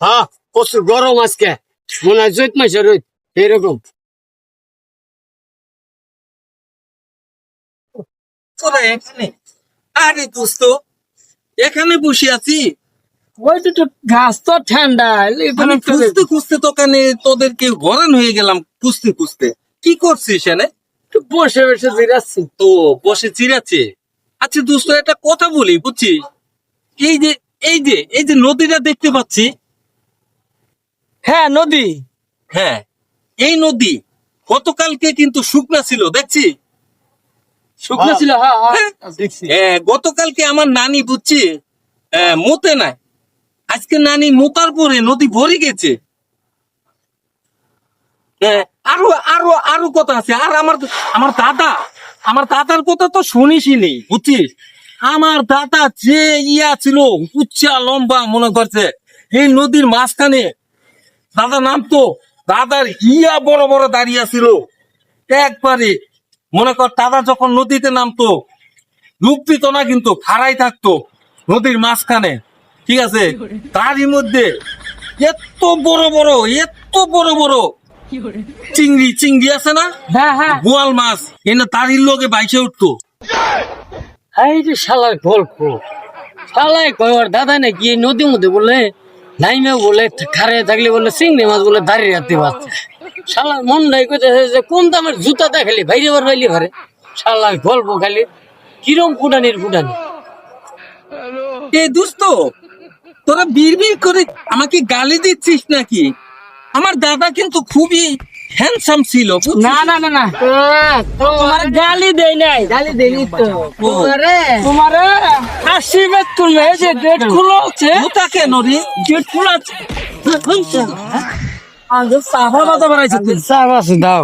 হ্যাঁ প্রচুর গরম আজকে মনে হয় জৈত মাসে রোদ এরকম। তোরা এখানে? আরে দোস্ত, এখানে বসে আছি। ওই তো ঘাস তো ঠান্ডা আমি খুঁজতে খুঁজতে তোখানে তোদেরকে হরান হয়ে গেলাম খুঁজতে খুঁজতে। কি করছিস এনে? বসে বসে জিরাচ্ছি। তো বসে চিরাচ্ছে। আচ্ছা দোস্ত, একটা কথা বলি বুঝছিস, এই যে এই যে নদীটা দেখতে পাচ্ছি, হ্যাঁ নদী। হ্যাঁ এই নদী গতকালকে কিন্তু শুকনা ছিল দেখছি। শুকনো ছিল, হ্যাঁ হ্যাঁ দেখছি। গতকালকে আমার নানি বুঝছি মতে নাই, আজকে নানি মোতার পরে নদী ভরে গেছে। আরো আরো আরো কথা আছে। আর আমার দাদা, আমার দাদার কথা তো শুনিসনি বুঝছিস। আমার দাদা যে ইয়া ছিল, উচ্চা লম্বা মনে করছে, এই নদীর মাঝখানে দাদা নামতো, দাদার ইয়া বড় বড় দাঁড়িয়ে ছিল একবারে। মনে কর দাদা যখন নদীতে নামতো ডুব দিত না, কিন্তু খাড়াই থাকতো নদীর মাঝখানে, ঠিক আছে। তারই মধ্যে এত বড় বড় এত বড় বড় চিংড়ি চিংড়ি আছে না, হ্যাঁ হ্যাঁ বোয়াল মাছ, এনে তারই লোকে বাইসে উঠতো। এই যে শালার গল্প, শালাই কয় ওর দাদা নাকি এই নদীর মধ্যে বলে নাইমে বলে খারে থাকলে বলে চিংড়ি মাছ বলে দাঁড়িয়ে রাখতে পারছে। শালার মন নাই কইতেছে যে কোন দামের জুতা দেখালি বাইরে বার বাইলি পারে। শালার গল্প খালি কিরম ফুটানির ফুটানি। এ দোস্ত, তোরা বিড়বিড় করে আমাকে গালি দিচ্ছিস নাকি? আমার দাদা কিন্তু খুবই হ্যান্ডসাম ছিল বুঝছিস? না না না না, তোমার গালি দেই নাই, গালি দেইনি তো। তোমারে আশীর্বাদ করলে যে গেট খোলা আছে, জুতা কেন রে? গেট খোলা আছে। আজ সাফা কথা বাড়াইছে, তুই সাফা দাও।